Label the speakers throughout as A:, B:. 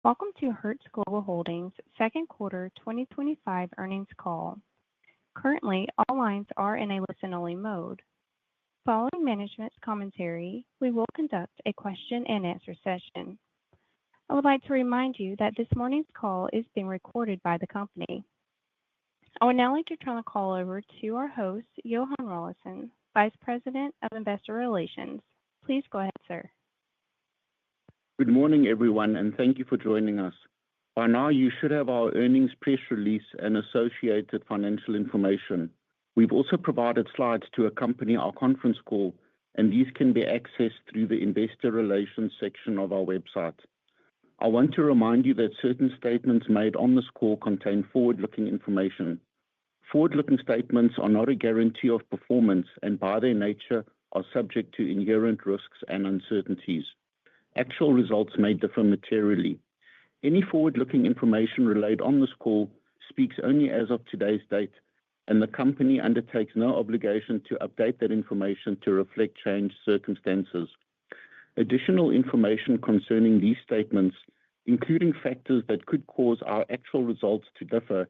A: Welcome to Hertz Global Holdings second quarter 2025 earnings call. Currently, all lines are in a listen-only mode. Following management's commentary, we will conduct a question-and-answer session. I would like to remind you that this morning's call is being recorded by the company. I would now like to turn the call over to our host, Johann Rawlinson, Vice President of Investor Relations. Please go ahead, sir.
B: Good morning, everyone, and thank you for joining us. By now, you should have our earnings press release and associated financial information. We've also provided slides to accompany our conference call, and these can be accessed through the Investor Relations section of our website. I want to remind you that certain statements made on this call contain forward-looking information. Forward-looking statements are not a guarantee of performance and, by their nature, are subject to inherent risks and uncertainties. Actual results may differ materially. Any forward-looking information relayed on this call speaks only as of today's date, and the company undertakes no obligation to update that information to reflect changed circumstances. Additional information concerning these statements, including factors that could cause our actual results to differ,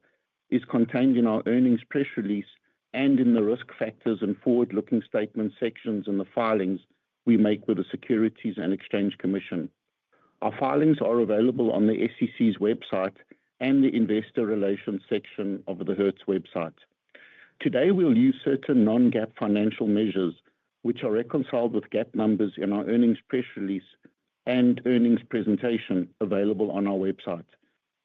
B: is contained in our earnings press release and in the risk factors and forward-looking statement sections in the filings we make with the Securities and Exchange Commission. Our filings are available on the SEC's website and the Investor Relations section of the Hertz website. Today, we'll use certain non-GAAP financial measures, which are reconciled with GAAP numbers in our earnings press release and earnings presentation available on our website.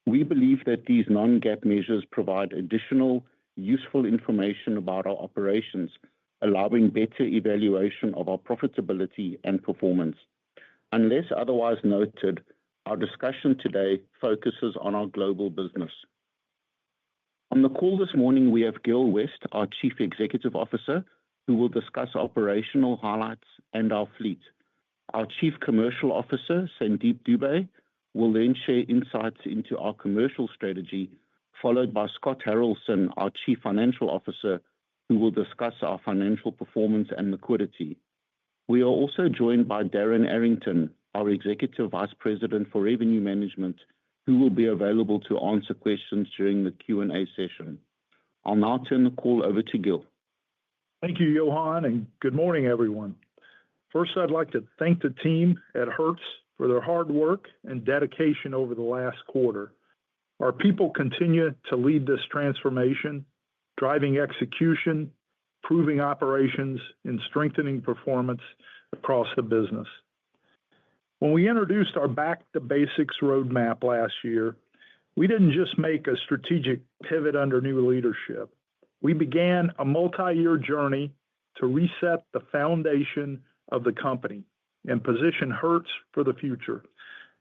B: We believe that these non-GAAP measures provide additional, useful information about our operations, allowing better evaluation of our profitability and performance. Unless otherwise noted, our discussion today focuses on our global business. On the call this morning, we have Gil West, our Chief Executive Officer, who will discuss operational highlights and our fleet. Our Chief Commercial Officer, Sandeep Dubey, will then share insights into our commercial strategy, followed by Scott Harrelson, our Chief Financial Officer, who will discuss our financial performance and liquidity. We are also joined by Darren Arrington, our Executive Vice President for Revenue Management, who will be available to answer questions during the Q&A session. I'll now turn the call over to Gil.
C: Thank you, Johann, and good morning, everyone. First, I'd like to thank the team at Hertz for their hard work and dedication over the last quarter. Our people continue to lead this transformation, driving execution, improving operations, and strengthening performance across the business. When we introduced our Back to Basics roadmap last year, we didn't just make a strategic pivot under new leadership. We began a multi-year journey to reset the foundation of the company and position Hertz for the future.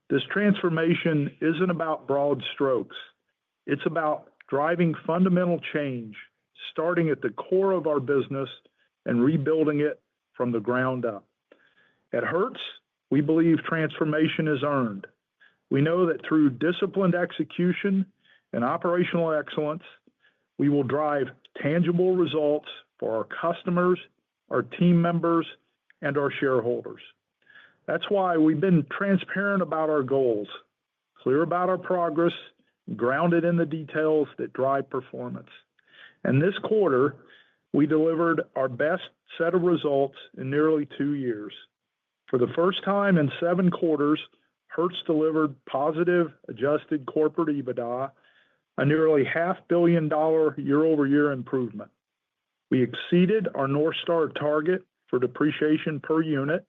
C: This transformation isn't about broad strokes. It's about driving fundamental change, starting at the core of our business and rebuilding it from the ground up. At Hertz, we believe transformation is earned. We know that through disciplined execution and operational excellence, we will drive tangible results for our customers, our team members, and our shareholders. That's why we've been transparent about our goals, clear about our progress, grounded in the details that drive performance. And this quarter, we delivered our best set of results in nearly 2 years. For the first time in 7 quarters, Hertz delivered positive adjusted corporate EBITDA, a nearly $500 million year-over-year improvement. We exceeded our North Star target for depreciation per unit,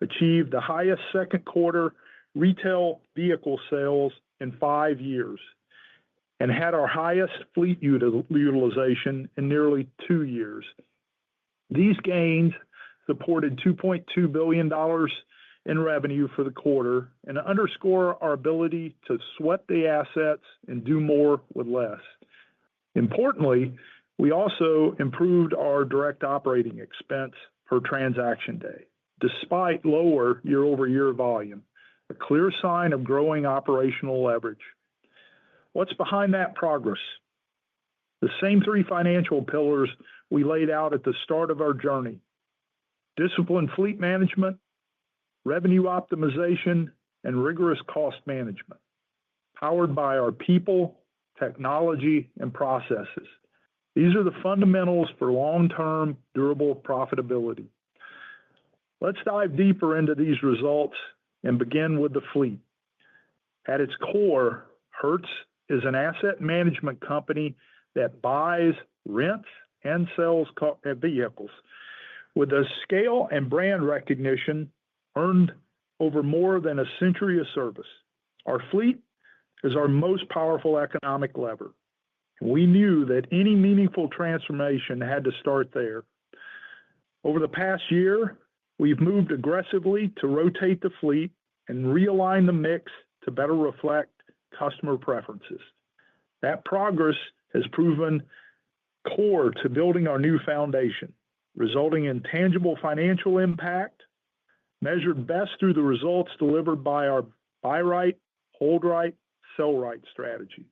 C: achieved the highest second quarter retail vehicle sales in 5 years, and had our highest fleet utilization in nearly 2 years. These gains supported $2.2 billion in revenue for the quarter and underscore our ability to sweat the assets and do more with less. Importantly, we also improved our direct operating expense per transaction day, despite lower year-over-year volume, a clear sign of growing operational leverage. What's behind that progress? The same 3 financial pillars we laid out at the start of our journey: disciplined fleet management, revenue optimization, and rigorous cost management. powered by our people, technology, and processes. These are the fundamentals for long-term, durable profitability. Let's dive deeper into these results and begin with the fleet. At its core, Hertz is an asset management company that buys, rents, and sells vehicles with a scale and brand recognition earned over more than a century of service. Our fleet is our most powerful economic lever. We knew that any meaningful transformation had to start there. Over the past year, we've moved aggressively to rotate the fleet and realign the mix to better reflect customer preferences. That progress has proven core to building our new foundation, resulting in tangible financial impact, measured best through the results delivered by our buy right, hold right, sell right strategy.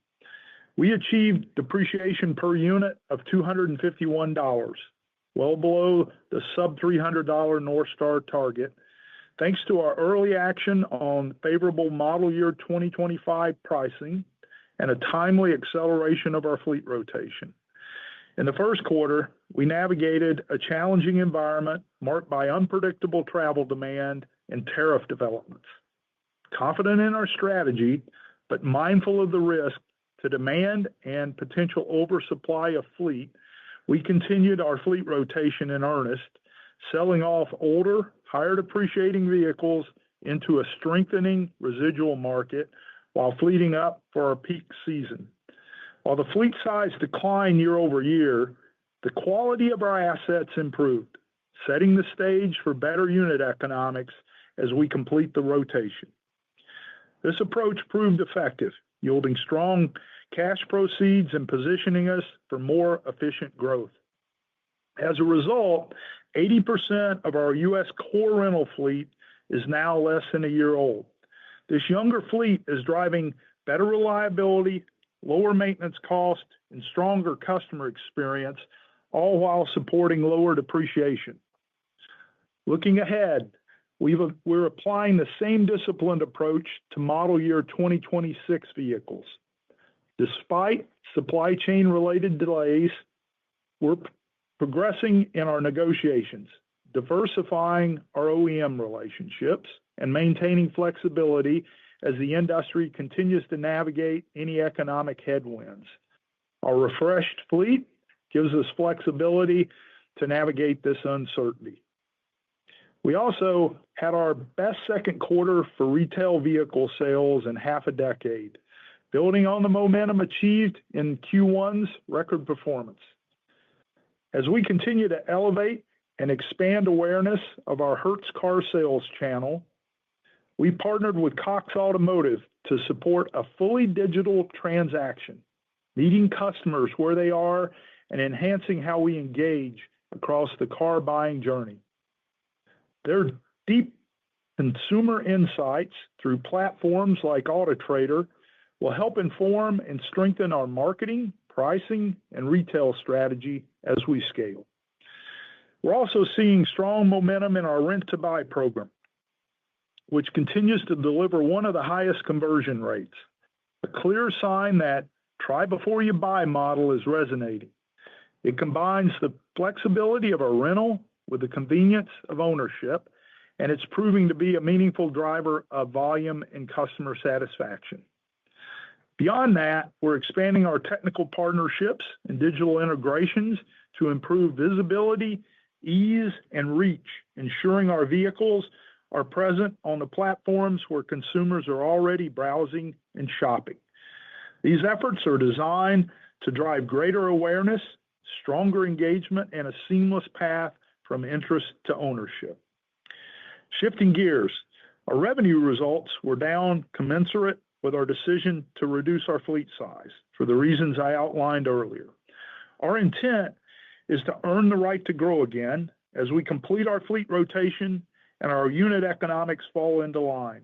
C: We achieved depreciation per unit of $251, well below the sub-$300 North Star target, thanks to our early action on favorable model year 2025 pricing and a timely acceleration of our fleet rotation. In the first quarter, we navigated a challenging environment marked by unpredictable travel demand and tariff developments. Confident in our strategy, but mindful of the risk to demand and potential oversupply of fleet, we continued our fleet rotation in earnest, selling off older, higher depreciating vehicles into a strengthening residual market while fleeting up for our peak season. While the fleet size declined year over year, the quality of our assets improved, setting the stage for better unit economics as we complete the rotation. This approach proved effective, yielding strong cash proceeds and positioning us for more efficient growth. As a result, 80% of our U.S. core rental fleet is now less than a year old. This younger fleet is driving better reliability, lower maintenance cost, and stronger customer experience, all while supporting lower depreciation. Looking ahead, we're applying the same disciplined approach to model year 2026 vehicles. Despite supply chain-related delays, we're progressing in our negotiations, diversifying our OEM relationships, and maintaining flexibility as the industry continues to navigate any economic headwinds. Our refreshed fleet gives us flexibility to navigate this uncertainty. We also had our best second quarter for retail vehicle sales in half a decade, building on the momentum achieved in Q1's record performance. As we continue to elevate and expand awareness of our Hertz car sales channel, we partnered with Cox Automotive to support a fully digital transaction, meeting customers where they are and enhancing how we engage across the car buying journey. Their deep consumer insights through platforms like AutoTrader will help inform and strengthen our marketing, pricing, and retail strategy as we scale. We're also seeing strong momentum in our rent-to-buy program, which continues to deliver one of the highest conversion rates, a clear sign that try before you buy model is resonating. It combines the flexibility of a rental with the convenience of ownership, and it's proving to be a meaningful driver of volume and customer satisfaction. Beyond that, we're expanding our technical partnerships and digital integrations to improve visibility, ease, and reach, ensuring our vehicles are present on the platforms where consumers are already browsing and shopping. These efforts are designed to drive greater awareness, stronger engagement, and a seamless path from interest to ownership. Shifting gears, our revenue results were down commensurate with our decision to reduce our fleet size for the reasons I outlined earlier. Our intent is to earn the right to grow again as we complete our fleet rotation and our unit economics fall into line.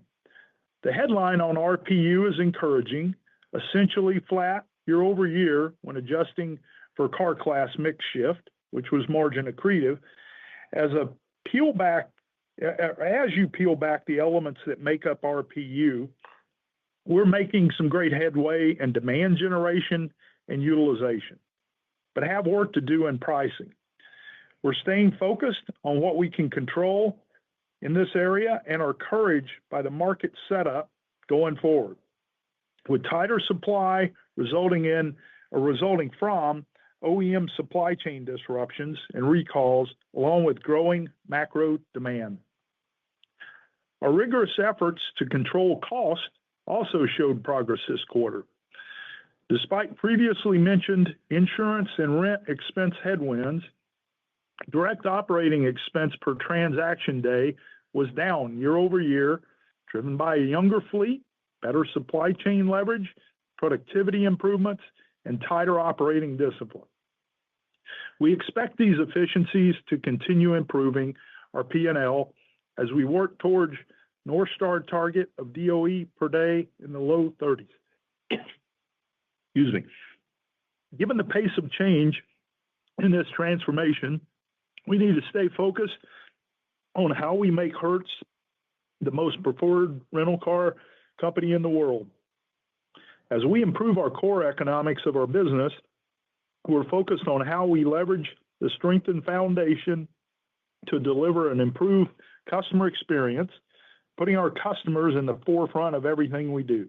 C: The headline on RPU is encouraging, essentially flat year over year when adjusting for car class mix shift, which was margin accretive. As you peel back the elements that make up RPU, We're making some great headway in demand generation and utilization, but have work to do in pricing. We're staying focused on what we can control in this area and are encouraged by the market setup going forward, with tighter supply resulting from OEM supply chain disruptions and recalls, along with growing macro demand. Our rigorous efforts to control cost also showed progress this quarter. Despite previously mentioned insurance and rent expense headwinds, direct operating expense per transaction day was down year over year, driven by a younger fleet, better supply chain leverage, productivity improvements, and tighter operating discipline. We expect these efficiencies to continue improving our P&L as we work towards North Star target of DOE per day in the low 30s. Excuse me. Given the pace of change in this transformation, we need to stay focused on how we make Hertz the most preferred rental car company in the world. As we improve our core economics of our business, we're focused on how we leverage the strengthened foundation to deliver an improved customer experience, putting our customers in the forefront of everything we do.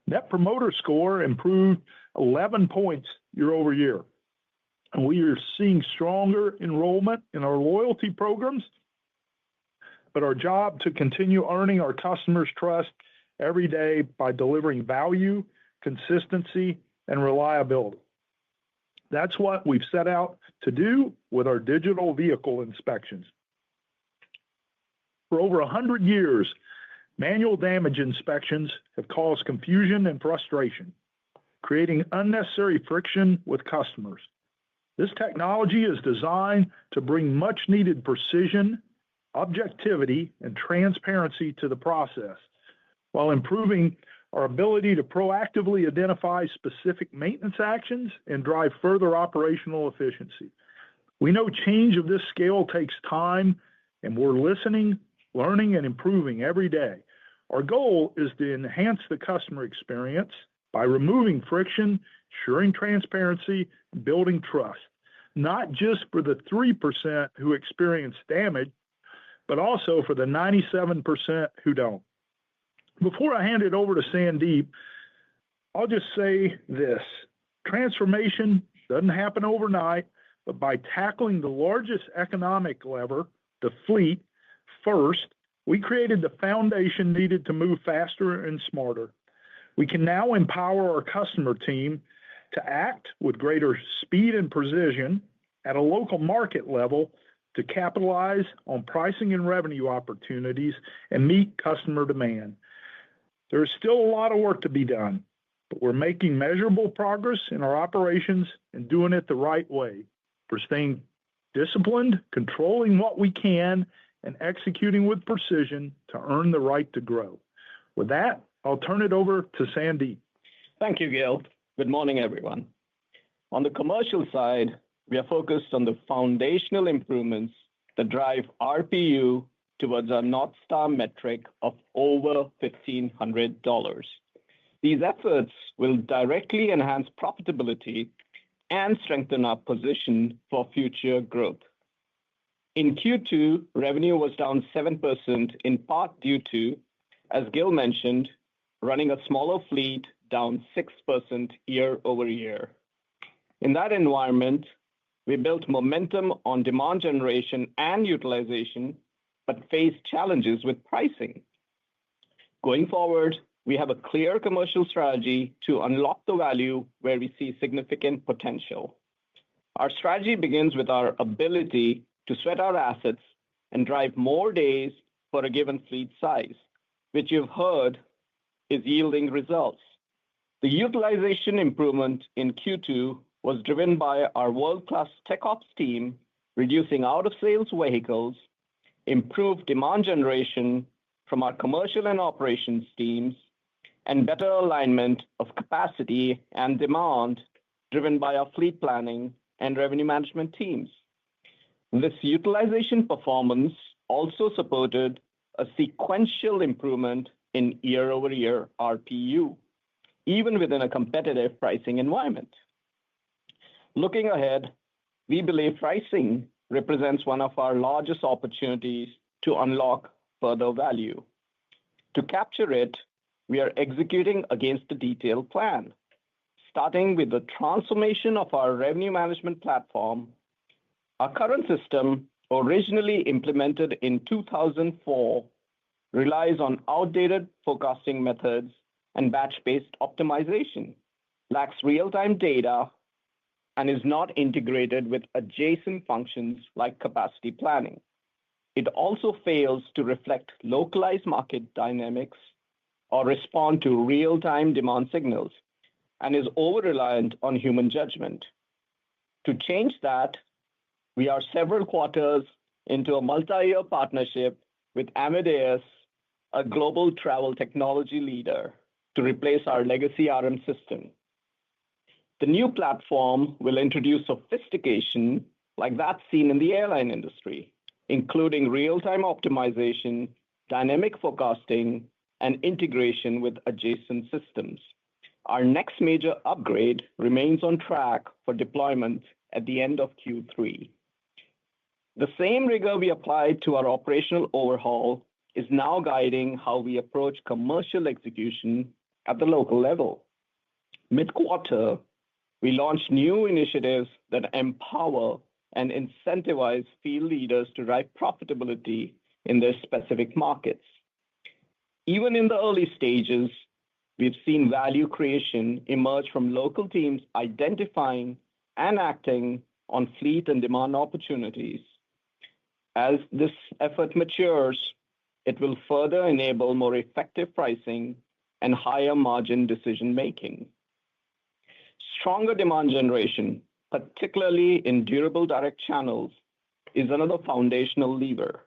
C: Net Promoter Score improved 11 points year over year, and we are seeing stronger enrollment in our loyalty programs, but our job to continue earning our customers' trust every day by delivering value, consistency, and reliability. That's what we've set out to do with our digital vehicle inspections. For over 100 years, manual damage inspections have caused confusion and frustration, creating unnecessary friction with customers. This technology is designed to bring much-needed precision, objectivity, and transparency to the process, while improving our ability to proactively identify specific maintenance actions and drive further operational efficiency. We know change of this scale takes time, and we're listening, learning, and improving every day. Our goal is to enhance the customer experience by removing friction, ensuring transparency, and building trust, not just for the 3% who experience damage, but also for the 97% who don't. Before I hand it over to Sandeep, I'll just say this: transformation doesn't happen overnight, but by tackling the largest economic lever, the fleet, first, we created the foundation needed to move faster and smarter. We can now empower our customer team to act with greater speed and precision at a local market level to capitalize on pricing and revenue opportunities and meet customer demand. There is still a lot of work to be done, but we're making measurable progress in our operations and doing it the right way. We're staying disciplined, controlling what we can, and executing with precision to earn the right to grow. With that, I'll turn it over to Sandeep.
D: Thank you, Gil. Good morning, everyone. On the commercial side, we are focused on the foundational improvements that drive RPU towards our North Star metric of over $1,500. These efforts will directly enhance profitability and strengthen our position for future growth. In Q2, revenue was down 7%, in part due to, as Gil mentioned, running a smaller fleet down 6% year over year. In that environment, we built momentum on demand generation and utilization, but faced challenges with pricing. Going forward, we have a clear commercial strategy to unlock the value where we see significant potential. Our strategy begins with our ability to sweat our assets and drive more days for a given fleet size, which you've heard is yielding results. The utilization improvement in Q2 was driven by our world-class tech ops team, reducing out-of-sales vehicles, improved demand generation from our commercial and operations teams, and better alignment of capacity and demand driven by our fleet planning and revenue management teams. This utilization performance also supported a sequential improvement in year-over-year RPU, even within a competitive pricing environment. Looking ahead, we believe pricing represents one of our largest opportunities to unlock further value. To capture it, we are executing against a detailed plan, starting with the transformation of our revenue management platform. Our current system, originally implemented in 2004, relies on outdated forecasting methods and batch-based optimization, lacks real-time data, and is not integrated with adjacent functions like capacity planning. It also fails to reflect localized market dynamics or respond to real-time demand signals, and is over-reliant on human judgment. To change that, we are several quarters into a multi-year partnership with Amadeus, a global travel technology leader, to replace our legacy RM system. The new platform will introduce sophistication like that seen in the airline industry, including real-time optimization, dynamic forecasting, and integration with adjacent systems. Our next major upgrade remains on track for deployment at the end of Q3. The same rigor we applied to our operational overhaul is now guiding how we approach commercial execution at the local level. Mid-quarter, we launched new initiatives that empower and incentivize field leaders to drive profitability in their specific markets. Even in the early stages, we've seen value creation emerge from local teams identifying and acting on fleet and demand opportunities. As this effort matures, it will further enable more effective pricing and higher margin decision-making. Stronger demand generation, particularly in durable direct channels, is another foundational lever.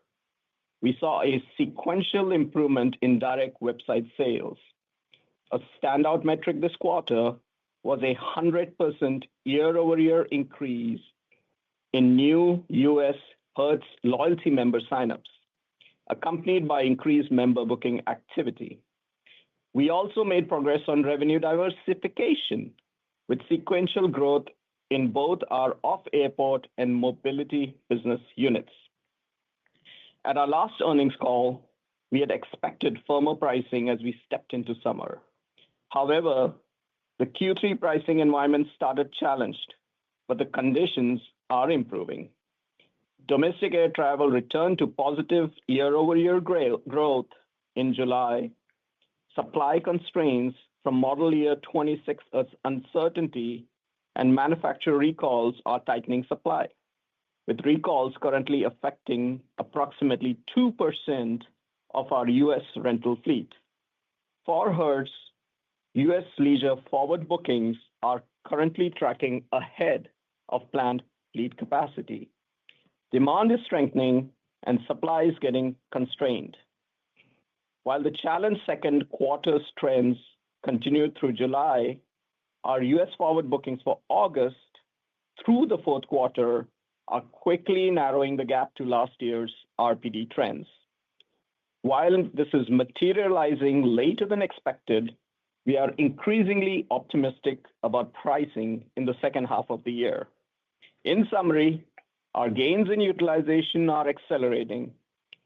D: We saw a sequential improvement in direct website sales. A standout metric this quarter was a 100% year-over-year increase in new U.S. Hertz loyalty member signups, accompanied by increased member booking activity. We also made progress on revenue diversification, with sequential growth in both our off-airport and mobility business units. At our last earnings call, we had expected firmer pricing as we stepped into summer. However, the Q3 pricing environment started challenged, but the conditions are improving. Domestic air travel returned to positive year-over-year growth in July. Supply constraints from model year 26 uncertainty and manufacturer recalls are tightening supply, with recalls currently affecting approximately 2% of our U.S. rental fleet. For Hertz, U.S. leisure forward bookings are currently tracking ahead of planned fleet capacity. Demand is strengthening and supply is getting constrained. While the challenged second quarter's trends continued through July, our U.S. forward bookings for August through the fourth quarter are quickly narrowing the gap to last year's RPD trends. While this is materializing later than expected, we are increasingly optimistic about pricing in the second half of the year. In summary, our gains in utilization are accelerating,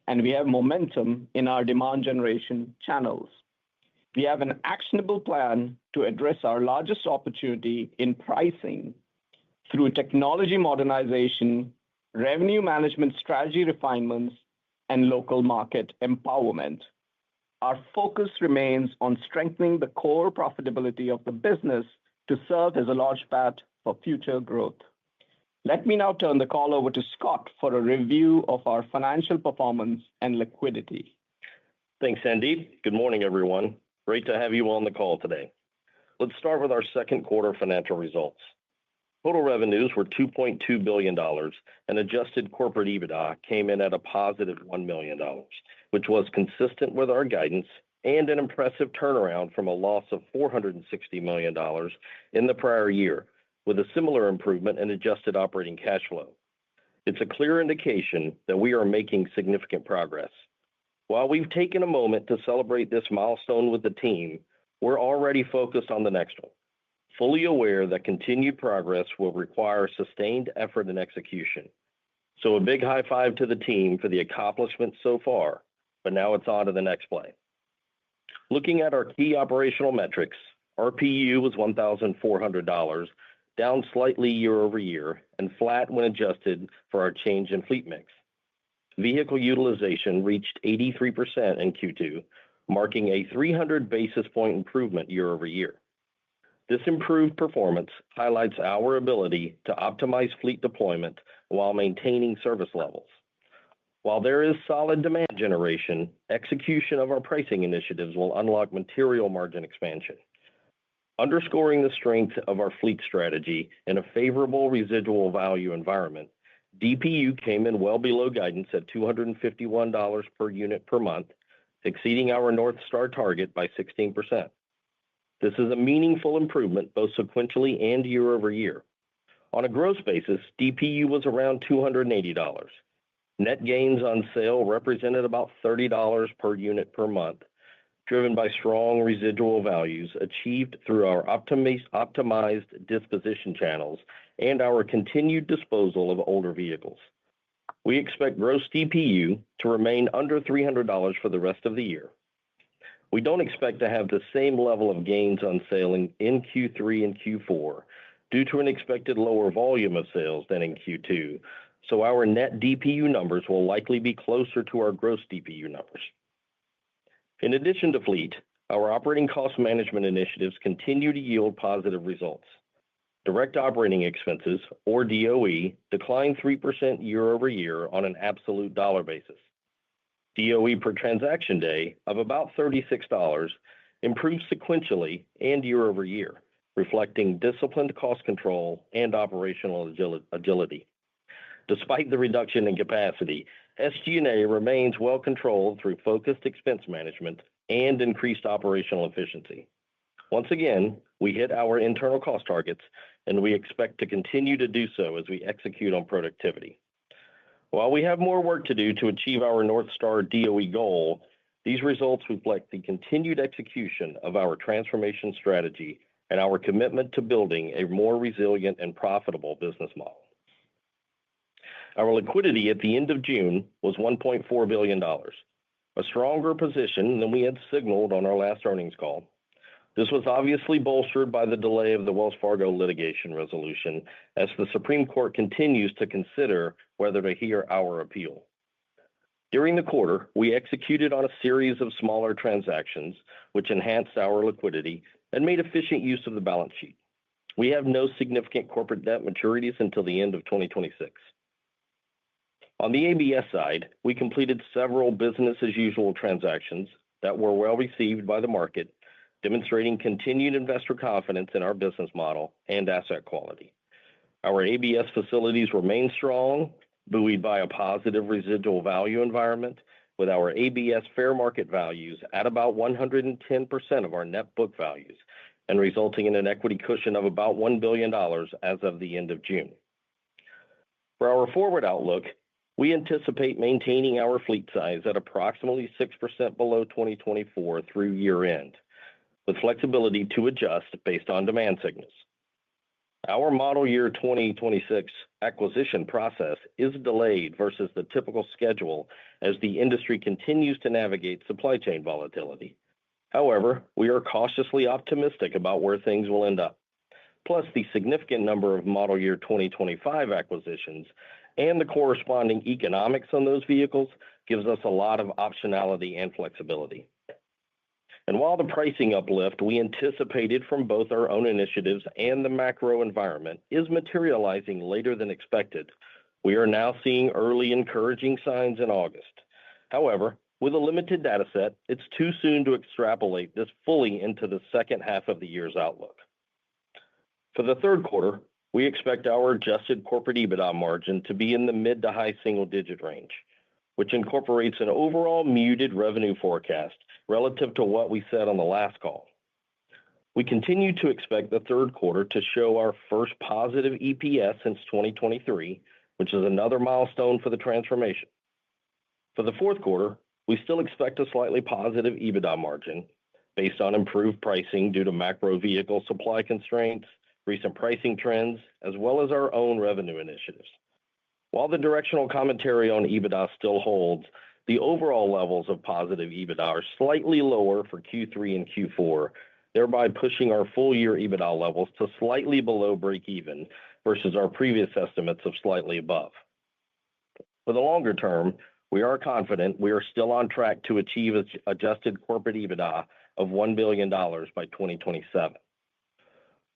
D: and we have momentum in our demand generation channels. We have an actionable plan to address our largest opportunity in pricing through technology modernization, revenue management strategy refinements, and local market empowerment. Our focus remains on strengthening the core profitability of the business to serve as a launch pad for future growth. Let me now turn the call over to Scott for a review of our financial performance and liquidity.
E: Thanks, Sandeep. Good morning, everyone. Great to have you on the call today. Let's start with our second quarter financial results. Total revenues were $2.2 billion, and adjusted corporate EBITDA came in at a positive $1 million, which was consistent with our guidance and an impressive turnaround from a loss of $460 million in the prior year, with a similar improvement in adjusted operating cash flow. It's a clear indication that we are making significant progress. While we've taken a moment to celebrate this milestone with the team, we're already focused on the next one, fully aware that continued progress will require sustained effort and execution. So a big high five to the team for the accomplishments so far, but now it's on to the next play. Looking at our key operational metrics, RPU was $1,400, down slightly year over year and flat when adjusted for our change in fleet mix. Vehicle utilization reached 83% in Q2, marking a 300 basis point improvement year over year. This improved performance highlights our ability to optimize fleet deployment while maintaining service levels. While there is solid demand generation, execution of our pricing initiatives will unlock material margin expansion. Underscoring the strength of our fleet strategy in a favorable residual value environment, DPU came in well below guidance at $251 per unit per month, exceeding our North Star target by 16%. This is a meaningful improvement both sequentially and year over year. On a gross basis, DPU was around $280. Net gains on sale represented about $30 per unit per month, driven by strong residual values achieved through our optimized disposition channels and our continued disposal of older vehicles. We expect gross DPU to remain under $300 for the rest of the year. We don't expect to have the same level of gains on sale in Q3 and Q4 due to an expected lower volume of sales than in Q2, so our net DPU numbers will likely be closer to our gross DPU numbers. In addition to fleet, our operating cost management initiatives continue to yield positive results. Direct operating expenses, or DOE, declined 3% year over year on an absolute dollar basis. DOE per transaction day of about $36 improved sequentially and year over year, reflecting disciplined cost control and operational agility. Despite the reduction in capacity, SG&A remains well controlled through focused expense management and increased operational efficiency. Once again, we hit our internal cost targets, and we expect to continue to do so as we execute on productivity. While we have more work to do to achieve our North Star DOE goal, these results reflect the continued execution of our transformation strategy and our commitment to building a more resilient and profitable business model. Our liquidity at the end of June was $1.4 billion, a stronger position than we had signaled on our last earnings call. This was obviously bolstered by the delay of the Wells Fargo litigation resolution, as the Supreme Court continues to consider whether to hear our appeal. During the quarter, we executed on a series of smaller transactions, which enhanced our liquidity and made efficient use of the balance sheet. We have no significant corporate debt maturities until the end of 2026. On the ABS side, we completed several business-as-usual transactions that were well received by the market, demonstrating continued investor confidence in our business model and asset quality. Our ABS facilities remain strong, buoyed by a positive residual value environment, with our ABS fair market values at about 110% of our net book values, and resulting in an equity cushion of about $1 billion as of the end of June. For our forward outlook, we anticipate maintaining our fleet size at approximately 6% below 2024 through year-end, with flexibility to adjust based on demand signals. Our model year 2026 acquisition process is delayed versus the typical schedule as the industry continues to navigate supply chain volatility. However, we are cautiously optimistic about where things will end up. Plus, the significant number of model year 2025 acquisitions and the corresponding economics on those vehicles gives us a lot of optionality and flexibility. And while the pricing uplift we anticipated from both our own initiatives and the macro environment is materializing later than expected, we are now seeing early encouraging signs in August. However, with a limited data set, it's too soon to extrapolate this fully into the second half of the year's outlook. For the third quarter, we expect our adjusted corporate EBITDA margin to be in the mid to high single-digit range, which incorporates an overall muted revenue forecast relative to what we said on the last call. We continue to expect the third quarter to show our first positive EPS since 2023, which is another milestone for the transformation. For the fourth quarter, We still expect a slightly positive EBITDA margin based on improved pricing due to macro vehicle supply constraints, recent pricing trends, as well as our own revenue initiatives. While the directional commentary on EBITDA still holds, the overall levels of positive EBITDA are slightly lower for Q3 and Q4, thereby pushing our full-year EBITDA levels to slightly below break-even versus our previous estimates of slightly above. For the longer term, we are confident we are still on track to achieve adjusted corporate EBITDA of $1 billion by 2027.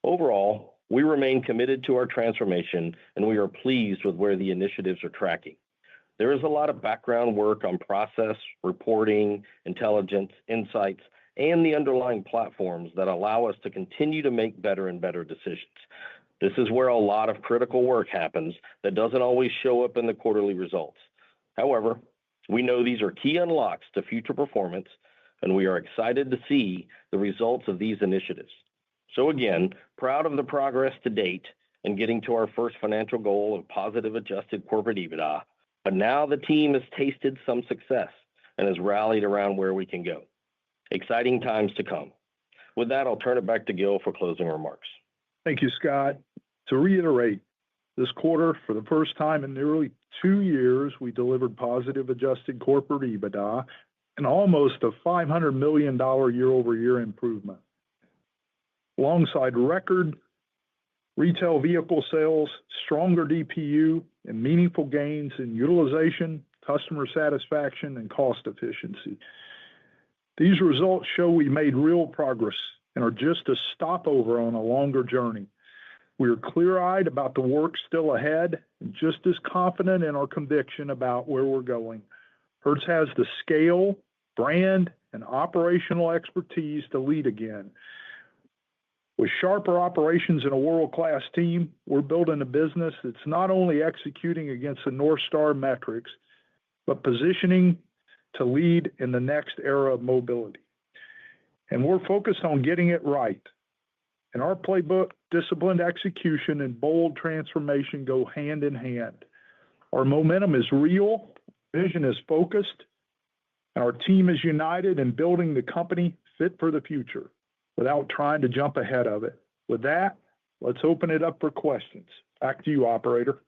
E: Overall, we remain committed to our transformation, and we are pleased with where the initiatives are tracking. There is a lot of background work on process, reporting, intelligence, insights, and the underlying platforms that allow us to continue to make better and better decisions. This is where a lot of critical work happens that doesn't always show up in the quarterly results. However, we know these are key unlocks to future performance, and we are excited to see the results of these initiatives. So again, proud of the progress to date in getting to our first financial goal of positive adjusted corporate EBITDA, but now the team has tasted some success and has rallied around where we can go. Exciting times to come. With that, I'll turn it back to Gil for closing remarks.
C: Thank you, Scott. To reiterate, this quarter, for the first time in nearly 2 years, we delivered positive adjusted corporate EBITDA and almost a $500 million year-over-year improvement. Alongside record retail vehicle sales, stronger DPU, and meaningful gains in utilization, customer satisfaction, and cost efficiency. These results show we made real progress and are just a stopover on a longer journey. We are clear-eyed about the work still ahead and just as confident in our conviction about where we're going. Hertz has the scale, brand, and operational expertise to lead again. With sharper operations and a world-class team, we're building a business that's not only executing against the North Star metrics, but positioning to lead in the next era of mobility. And we're focused on getting it right. In our playbook, disciplined execution and bold transformation go hand in hand. Our momentum is real, vision is focused, and our team is united in building the company fit for the future without trying to jump ahead of it. With that, let's open it up for questions. Back to you, operator.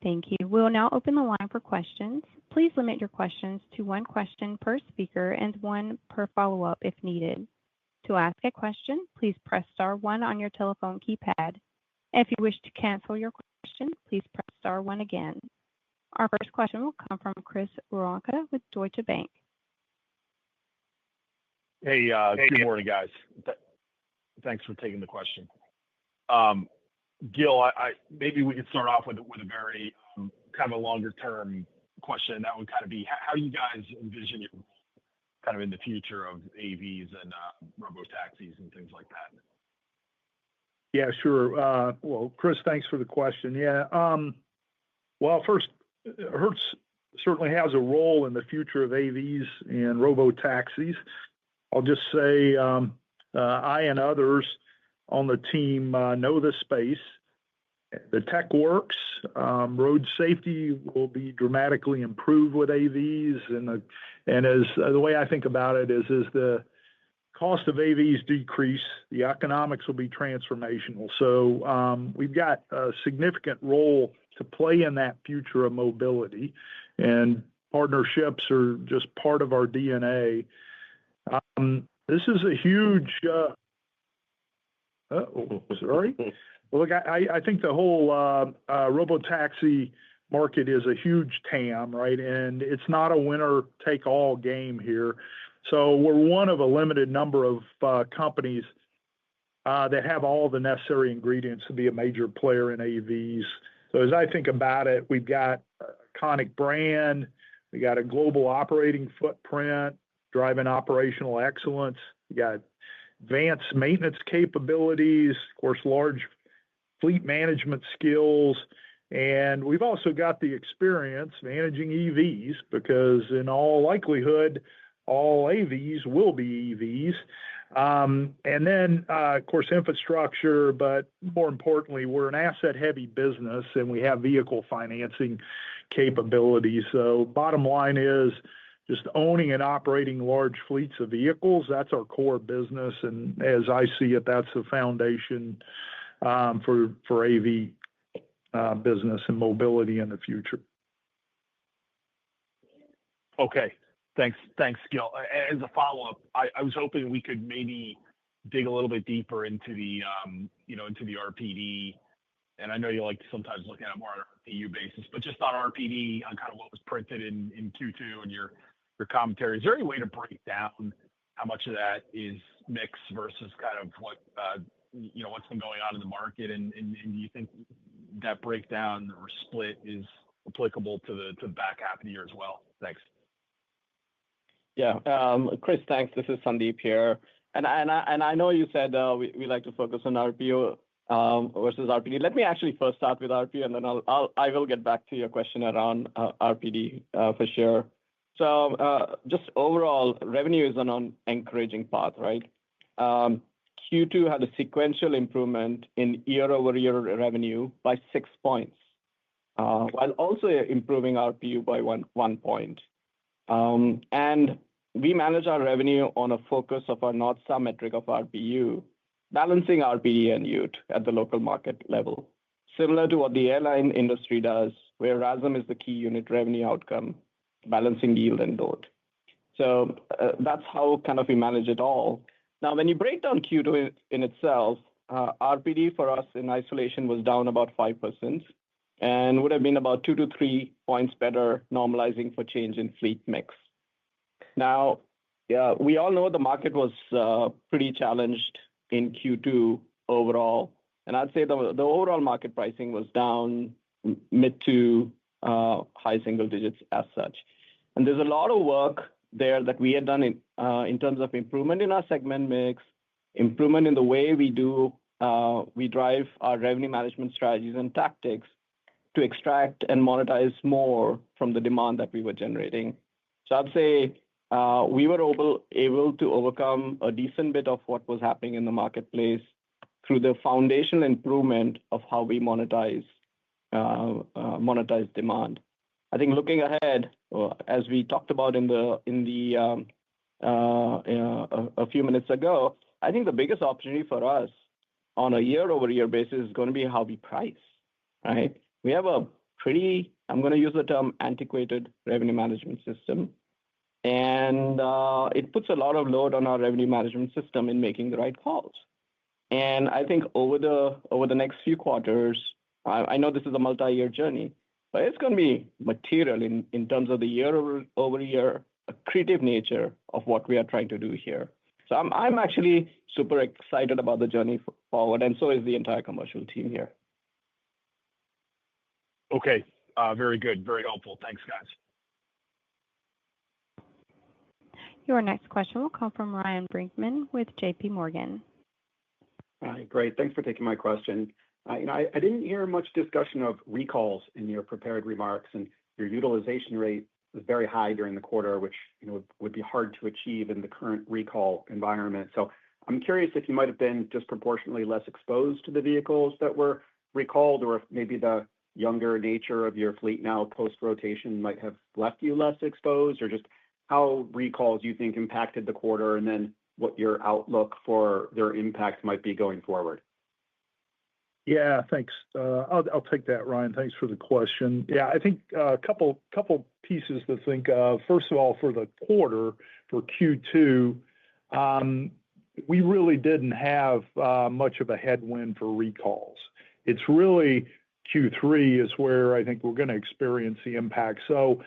A: Thank you. We'll now open the line for questions. Please limit your questions to one question per speaker and one per follow-up if needed. To ask a question, please press star one on your telephone keypad. If you wish to cancel your question, please press star one again. Our first question will come from Chris Woronka with Deutsche Bank.
F: Hey, good morning, guys. Thanks for taking the question. Gil, maybe we could start off with a very kind of a longer-term question. That would kind of be, how do you guys envision it kind of in the future of AVs and robo-taxis and things like that?
C: Yeah, sure. Well, Chris, thanks for the question. Yeah. Well, first, Hertz certainly has a role in the future of AVs and robo-taxis. I'll just say I and others on the team know the space. The tech works. Road safety will be dramatically improved with AVs. And as the way I think about it is the cost of AVs decrease, the economics will be transformational. So we've got a significant role to play in that future of mobility. And partnerships are just part of our DNA. This is a huge sorry. Look, I think the whole robotaxi market is a huge TAM, right? And it's not a winner-take-all game here. So we're one of a limited number of companies that have all the necessary ingredients to be a major player in AVs. So as I think about it, we've got an iconic brand. We got a global operating footprint, driving operational excellence. We got advanced maintenance capabilities, of course, large fleet management skills. And we've also got the experience managing EVs because in all likelihood, all AVs will be EVs. And then, of course, infrastructure, but more importantly, we're an asset-heavy business and we have vehicle financing capabilities. So bottom line is just owning and operating large fleets of vehicles. That's our core business. And as I see it, that's the foundation for AV business and mobility in the future.
F: Okay. Thanks, Gil. As a follow-up, I was hoping we could maybe dig a little bit deeper into the RPD. And I know you like to sometimes look at it more on an RPU basis, but just on RPD, on kind of what was printed in Q2 and your commentary, is there any way to break down how much of that is mix versus kind of what's been going on in the market? And do you think that breakdown or split is applicable to the back half of the year as well? Thanks.
D: Yeah. Chris, thanks. This is Sandeep here. And I know you said we like to focus on RPU versus RPD. Let me actually first start with RPU, and then I will get back to your question around RPD for sure. So just overall, revenue is on an encouraging path, right? Q2 had a sequential improvement in year-over-year revenue by 6 points, while also improving RPU by 1 point. And we manage our revenue on a focus of our North Star metric of RPU, balancing RPD and yield at the local market level, similar to what the airline industry does, where RASM is the key unit revenue outcome, balancing yield and load. So that's how kind of we manage it all. Now, when you break down Q2 in itself, RPD for us in isolation was down about 5% and would have been about 2 to 3 points better normalizing for change in fleet mix. Now, yeah, we all know the market was pretty challenged in Q2 overall. And I'd say the overall market pricing was down mid to high single digits as such. And there's a lot of work there that we had done in terms of improvement in our segment mix, improvement in the way we drive our revenue management strategies and tactics to extract and monetize more from the demand that we were generating. So I'd say we were able to overcome a decent bit of what was happening in the marketplace through the foundational improvement of how we monetize demand. I think looking ahead, as we talked about a few minutes ago, I think the biggest opportunity for us on a year-over-year basis is going to be how we price, right? We have a pretty, I'm going to use the term antiquated revenue management system. And it puts a lot of load on our revenue management system in making the right calls. And I think over the next few quarters, I know this is a multi-year journey, but it's going to be material in terms of the year-over-year accretive nature of what we are trying to do here. So I'm actually super excited about the journey forward, and so is the entire commercial team here.
F: Okay. Very good. Very helpful. Thanks, guys.
A: Your next question will come from Ryan Brinkman with JP Morgan.
G: Hi, great. Thanks for taking my question. I didn't hear much discussion of recalls in your prepared remarks, and your utilization rate was very high during the quarter, which would be hard to achieve in the current recall environment. So I'm curious if you might have been disproportionately less exposed to the vehicles that were recalled, or if maybe the younger nature of your fleet now post-rotation might have left you less exposed, or just how recalls you think impacted the quarter, and then what your outlook for their impact might be going forward.
C: Yeah, thanks. I'll take that, Ryan. Thanks for the question. Yeah, I think a couple pieces to think of. First of all, for the quarter, for Q2, we really didn't have much of a headwind for recalls. It's really Q3 is where I think we're going to experience the impact. So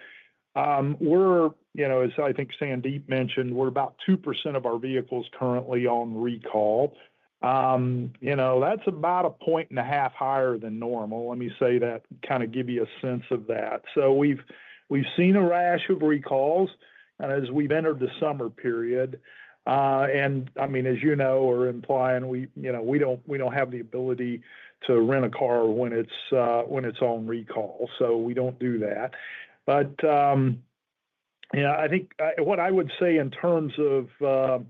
C: we're, as I think Sandeep mentioned, we're about 2% of our vehicles currently on recall. That's about 1.5 points higher than normal. Let me say that, kind of give you a sense of that. So we've seen a rash of recalls as we've entered the summer period. And I mean, as you know, or implying, we don't have the ability to rent a car when it's on recall. So we don't do that. But I think what I would say in terms of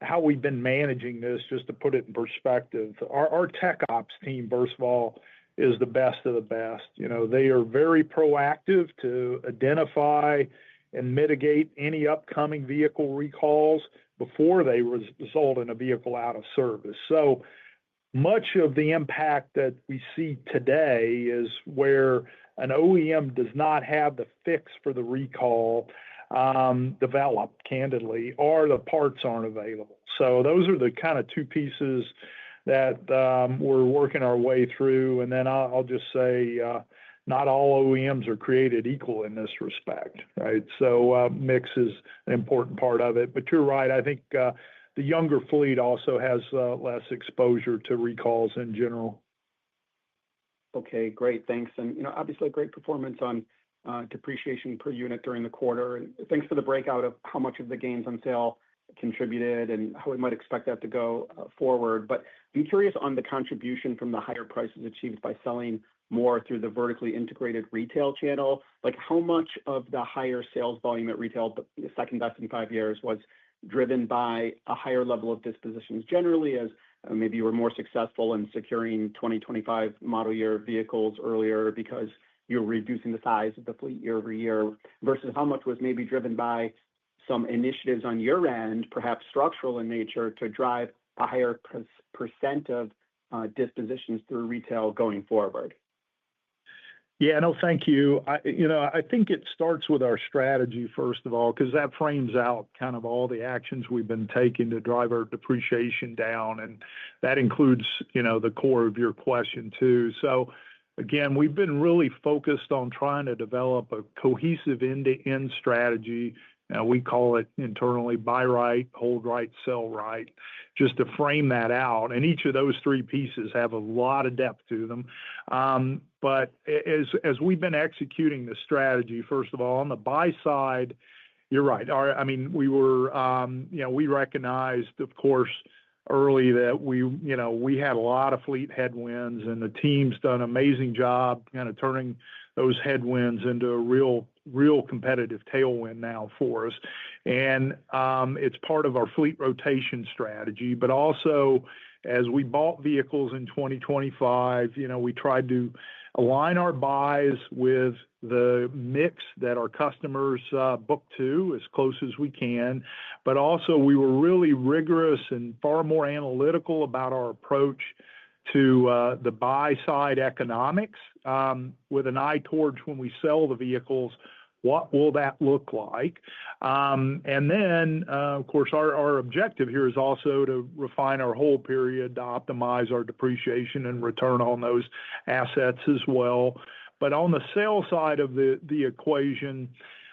C: how we've been managing this, just to put it in perspective, our tech ops team, first of all, is the best of the best. They are very proactive to identify and mitigate any upcoming vehicle recalls before they result in a vehicle out of service. So much of the impact that we see today is where an OEM does not have the fix for the recall developed, candidly, or the parts aren't available. So those are the kind of two pieces that we're working our way through. And then I'll just say not all OEMs are created equal in this respect, right? So mix is an important part of it. But you're right. I think the younger fleet also has less exposure to recalls in general.
G: Okay, great. Thanks. And, obviously a great performance on depreciation per unit during the quarter. And thanks for the breakout of how much of the gains on sale contributed and how we might expect that to go forward. But I'm curious on the contribution from the higher prices achieved by selling more through the vertically integrated retail channel. Like how much of the higher sales volume at retail, the second best in 5 years, was driven by a higher level of dispositions generally, as maybe you were more successful in securing 2025 model year vehicles earlier because you're reducing the size of the fleet year over year, versus how much was maybe driven by some initiatives on your end, perhaps structural in nature, to drive a higher percent of dispositions through retail going forward?
C: Yeah, no, thank you. I think it starts with our strategy, first of all, because that frames out kind of all the actions we've been taking to drive our depreciation down. And that includes, the core of your question too. So again, we've been really focused on trying to develop a cohesive end-to-end strategy. We call it internally buy right, hold right, sell right, just to frame that out. And each of those three pieces have a lot of depth to them. But as we've been executing the strategy, first of all, on the buy side, you're right. We recognized, of course, early that we had a lot of fleet headwinds, and the team's done an amazing job kind of turning those headwinds into a real competitive tailwind now for us. And it's part of our fleet rotation strategy. But also, as we bought vehicles in 2025, we tried to align our buys with the mix that our customers book to as close as we can. But also, we were really rigorous and far more analytical about our approach to the buy side economics, with an eye towards when we sell the vehicles, what will that look like? And then, of course, our objective here is also to refine our hold period to optimize our depreciation and return on those assets as well. But on the sales side of the equation,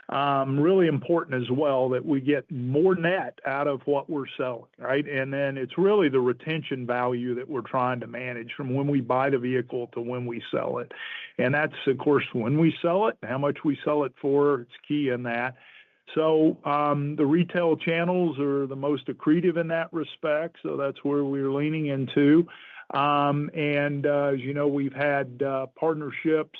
C: really important as well that we get more net out of what we're selling, right? And then it's really the retention value that we're trying to manage from when we buy the vehicle to when we sell it. And that's, of course, when we sell it, how much we sell it for, it's key in that. So the retail channels are the most accretive in that respect. So that's where we're leaning into. And as you know, we've had partnerships.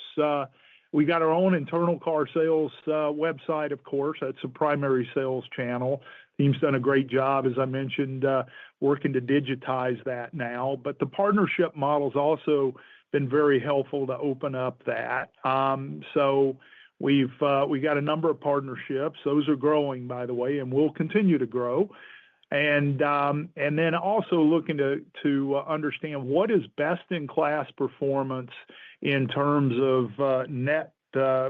C: We got our own internal car sales website, of course. That's a primary sales channel. Team's done a great job, as I mentioned, working to digitize that now. But the partnership model's also been very helpful to open up that. So we got a number of partnerships. Those are growing, by the way, and will continue to grow. And then also looking to understand what is best in class performance in terms of net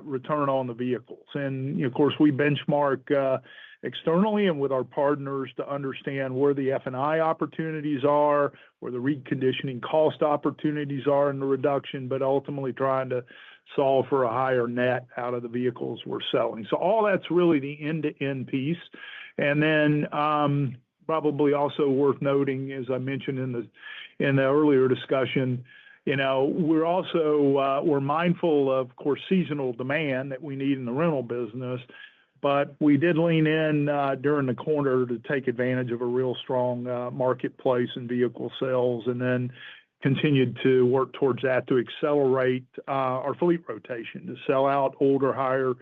C: return on the vehicles. And of course, we benchmark externally and with our partners to understand where the F&I opportunities are, where the reconditioning cost opportunities are in the reduction, but ultimately trying to solve for a higher net out of the vehicles we're selling. So all that's really the end-to-end piece. And then probably also worth noting, as I mentioned in the earlier discussion, we're mindful of course, seasonal demand that we need in the rental business, but we did lean in during the quarter to take advantage of a real strong marketplace and vehicle sales, and then continued to work towards that to accelerate our fleet rotation, to sell out older, higher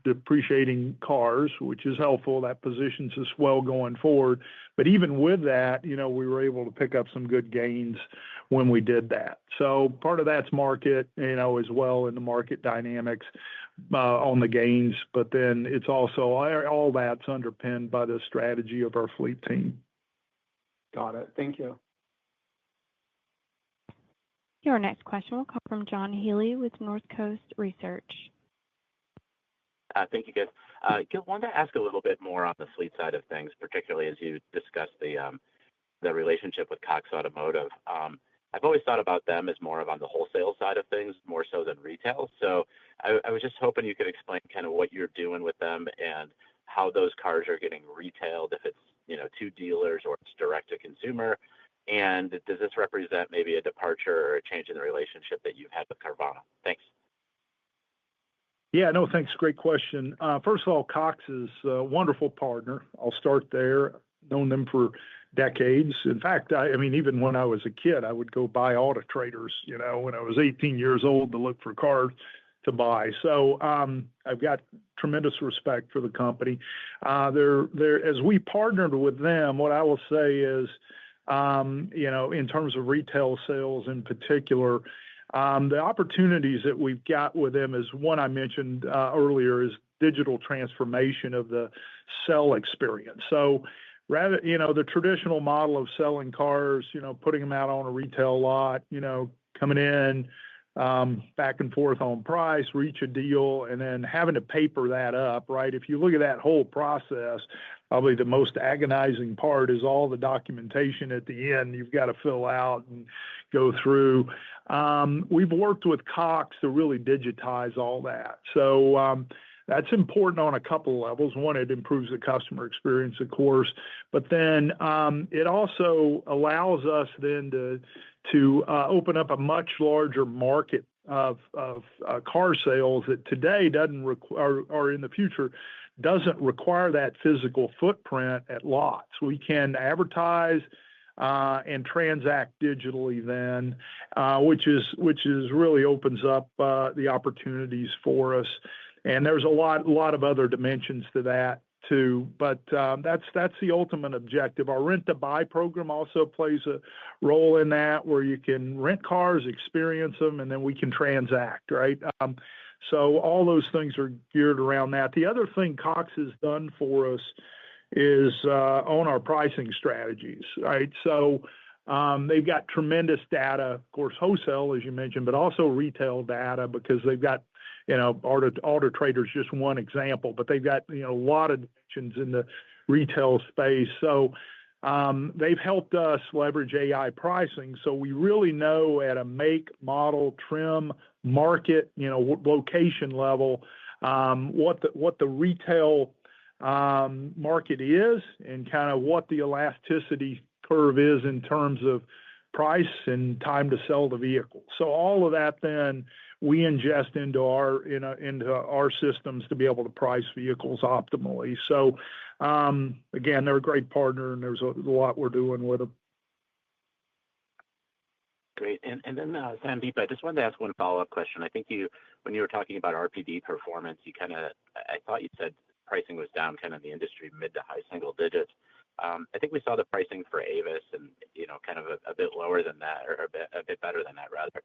C: depreciating cars, which is helpful. That positions us well going forward. But even with that, we were able to pick up some good gains when we did that. So part of that's market, as well in the market dynamics. on the gains, but then it's also all that's underpinned by the strategy of our fleet team.
G: Got it. Thank you.
A: Your next question will come from John Healy with Northcoast Research.
H: Thank you, guys. Gil, wanted to ask a little bit more on the fleet side of things, particularly as you discussed the relationship with Cox Automotive. I've always thought about them as more of on the wholesale side of things, more so than retail. So I was just hoping you could explain kind of what you're doing with them and how those cars are getting retailed, if it's, to dealers or it's direct to consumer. And does this represent maybe a departure or a change in the relationship that you've had with Carvana? Thanks.
C: Yeah, no, thanks. Great question. First of all, Cox is a wonderful partner. I'll start there. Known them for decades. In fact, I mean, even when I was a kid, I would go buy Auto Traders, when I was 18 years old to look for cars to buy. So I've got tremendous respect for the company. As we partnered with them, what I will say is, in terms of retail sales in particular, the opportunities that we've got with them is one I mentioned earlier is digital transformation of the sell experience. So rather, the traditional model of selling cars, putting them out on a retail lot, coming in, back and forth on price, reach a deal, and then having to paper that up, right? If you look at that whole process, probably the most agonizing part is all the documentation at the end you've got to fill out and go through. We've worked with Cox to really digitize all that. So that's important on a couple of levels. One, it improves the customer experience, of course, but then it also allows us then to open up a much larger market of car sales that today doesn't require, or in the future doesn't require that physical footprint at lots. We can advertise and transact digitally then, which really opens up the opportunities for us. And there's a lot of other dimensions to that too, but that's the ultimate objective. Our rent to buy program also plays a role in that, where you can rent cars, experience them, and then we can transact, right? So all those things are geared around that. The other thing Cox has done for us is on our pricing strategies, right? So they've got tremendous data, of course, wholesale, as you mentioned, but also retail data, because they've got, Auto Traders, just one example, but they've got, a lot of dimensions in the retail space. So they've helped us leverage AI pricing. So we really know at a make, model, trim, market, location level, what the retail market is and kind of what the elasticity curve is in terms of price and time to sell the vehicle. So all of that then we ingest into our systems to be able to price vehicles optimally. So again, they're a great partner, and there's a lot we're doing with them.
H: Great. And then Sandeep, I just wanted to ask one follow-up question. I think when you were talking about RPD performance, I thought you said pricing was down kind of the industry mid to high single digits. I think we saw the pricing for Avis and, kind of a bit lower than that, or a bit better than that rather.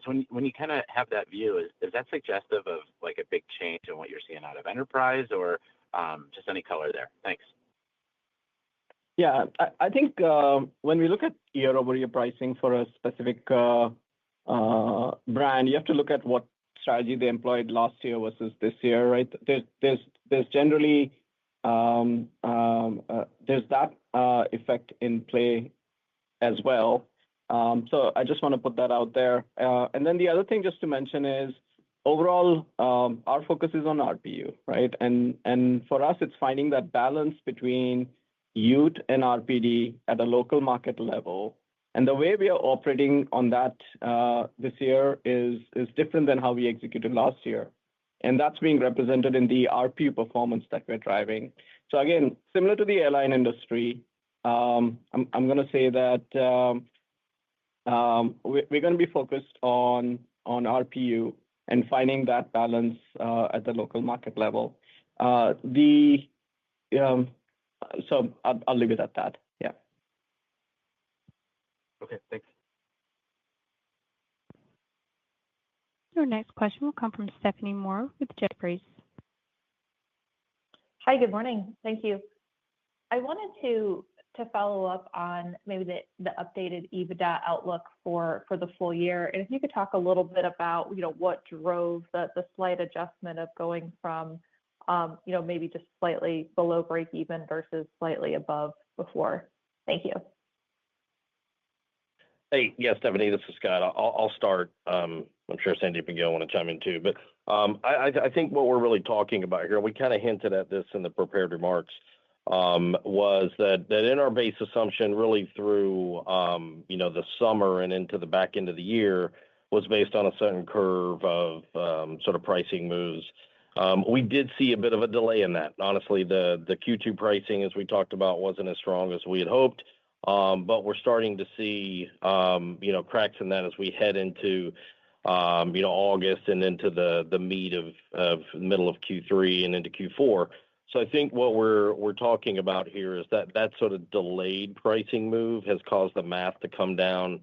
H: So when you kind of have that view, is that suggestive of like a big change in what you're seeing out of enterprise, or just any color there? Thanks.
D: Yeah, I think when we look at year-over-year pricing for a specific brand, you have to look at what strategy they employed last year versus this year, right? There's generally there's that effect in play as well. So I just want to put that out there. And then the other thing just to mention is overall, our focus is on RPU, right? And for us, it's finding that balance between UT and RPD at a local market level. And the way we are operating on that this year is different than how we executed last year. And that's being represented in the RPU performance that we're driving. So again, similar to the airline industry, I'm going to say that we're going to be focused on RPU and finding that balance at the local market level. So I'll leave it at that. Yeah.
H: Okay, thanks.
A: Your next question will come from Stephanie Moore with Jefferies.
I: Hi, good morning. Thank you. I wanted to follow up on maybe the updated EBITDA outlook for the full year. And if you could talk a little bit about, what drove the slight adjustment of going from, maybe just slightly below break even versus slightly above before. Thank you.
E: Hey, yeah, Stephanie, this is Scott. I'll start. I'm sure Sandeep and Gail want to chime in too. But I think what we're really talking about here, we kind of hinted at this in the prepared remarks, was that in our base assumption, really through the summer and into the back end of the year, was based on a certain curve of sort of pricing moves. We did see a bit of a delay in that. Honestly, the Q2 pricing, as we talked about, wasn't as strong as we had hoped. But we're starting to see cracks in that as we head into August and into the meat of middle of Q3 and into Q4. So I think what we're talking about here is that sort of delayed pricing move has caused the math to come down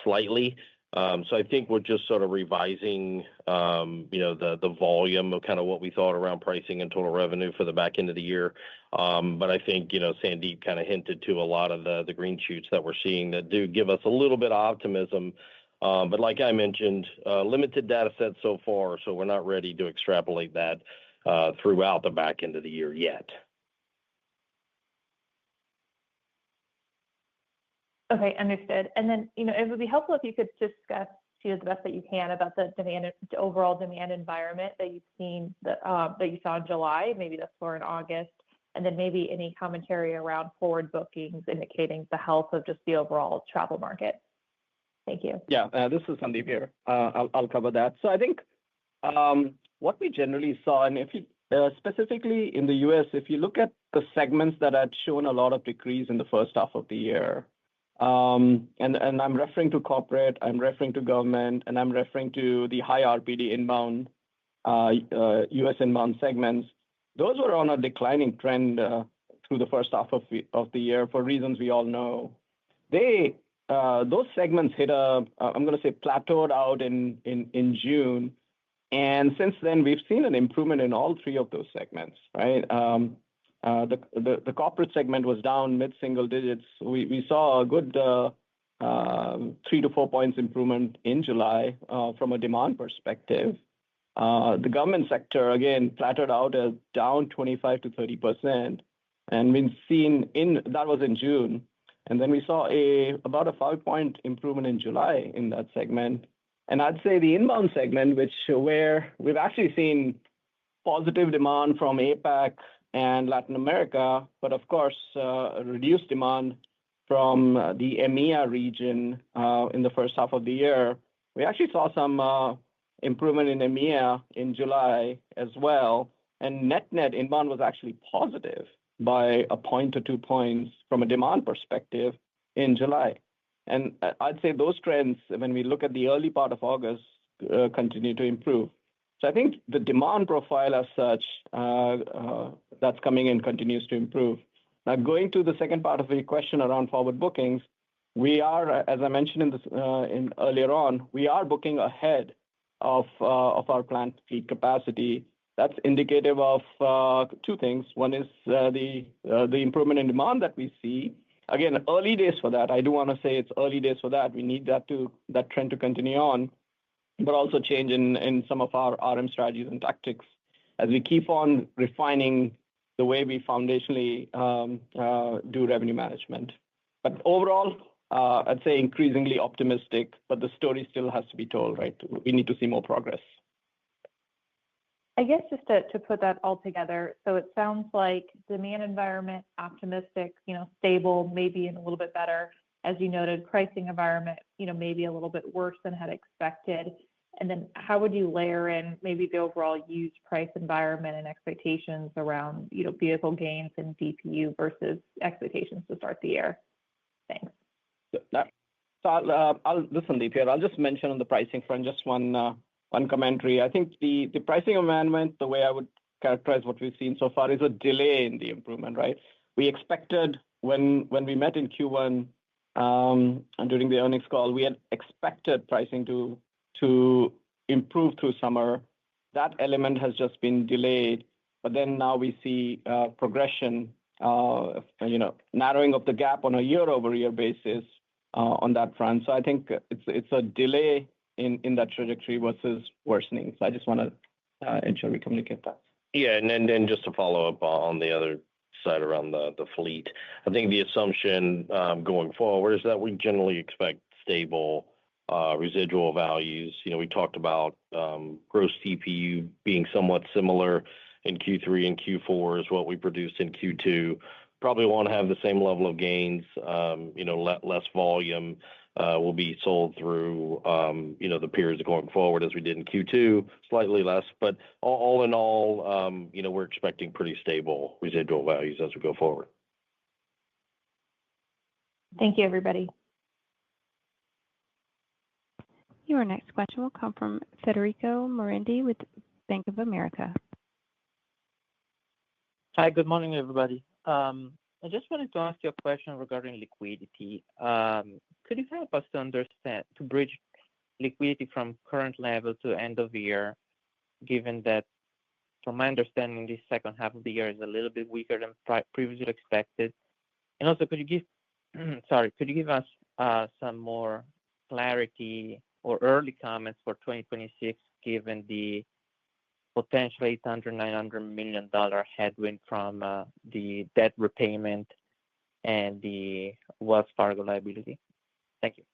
E: slightly. So I think we're just sort of revising, the volume of kind of what we thought around pricing and total revenue for the back end of the year. But I think, Sandeep kind of hinted to a lot of the green shoots that we're seeing that do give us a little bit of optimism. But like I mentioned, limited data set so far, so we're not ready to extrapolate that throughout the back end of the year yet.
I: Okay, understood. And then, it would be helpful if you could discuss to the best that you can about the overall demand environment that you've seen that you saw in July, maybe that's for in August, and then maybe any commentary around forward bookings indicating the health of just the overall travel market. Thank you.
D: Yeah, this is Sandeep here. I'll cover that. So I think what we generally saw, and if you specifically in the U.S., if you look at the segments that had shown a lot of decrease in the first half of the year, and I'm referring to corporate, I'm referring to government, and I'm referring to the high RPD inbound, U.S. inbound segments. Those were on a declining trend through the first half of the year for reasons we all know. Those segments hit I'm going to say plateaued out in June. And since then, we've seen an improvement in all three of those segments, right? The corporate segment was down mid-single digits. We saw a good 3 to 4 points improvement in July from a demand perspective. The government sector, again, plateaued out as down 25 to 30%. And we've seen that was in June. And then we saw about a 5-point improvement in July in that segment. And I'd say the inbound segment, where we've actually seen positive demand from APAC and Latin America, but of course, reduced demand from the EMEA region in the first half of the year. We actually saw some improvement in EMEA in July as well. And net inbound was actually positive by a point to 2 points from a demand perspective in July. And I'd say those trends, when we look at the early part of August, continue to improve. So I think the demand profile as such that's coming in continues to improve. Now, going to the second part of the question around forward bookings, we are, as I mentioned earlier on, we are booking ahead of our planned fleet capacity. That's indicative of two things. One is the improvement in demand that we see. Again, early days for that. I do want to say it's early days for that. We need that trend to continue on, but also change in some of our RM strategies and tactics as we keep on refining the way we foundationally do revenue management. But overall, I'd say increasingly optimistic, but the story still has to be told, right? We need to see more progress.
I: I guess just to put that all together, so it sounds like demand environment, optimistic, stable, maybe and a little bit better. As you noted, pricing environment, maybe a little bit worse than had expected. And then how would you layer in maybe the overall used price environment and expectations around, vehicle gains and DPU versus expectations to start the year? Thanks.
D: So this is Sandeep here. I'll just mention on the pricing front, just one commentary. I think the pricing environment, the way I would characterize what we've seen so far, is a delay in the improvement, right? We expected when we met in Q1 and during the earnings call, we had expected pricing to improve through summer. That element has just been delayed, but then now we see progression, narrowing of the gap on a year-over-year basis on that front. So I think it's a delay in that trajectory versus worsening. So I just want to ensure we communicate that.
E: Yeah, and then just to follow up on the other side around the fleet, I think the assumption going forward is that we generally expect stable residual values. We talked about gross TPU being somewhat similar in Q3 and Q4 as what we produced in Q2. Probably won't have the same level of gains. Less volume will be sold through, the periods going forward as we did in Q2, slightly less. But all in all, we're expecting pretty stable residual values as we go forward.
I: Thank you, everybody.
A: Your next question will come from Federico Merendi with Bank of America.
J: Hi, good morning, everybody. I just wanted to ask you a question regarding liquidity. Could you help us to bridge liquidity from current level to end of year, given that, from my understanding, the second half of the year is a little bit weaker than previously expected? And also, could you give us some more clarity or early comments for 2026, given the potential $800-900 million headwind from the debt repayment and the Wells Fargo liability? Thank you.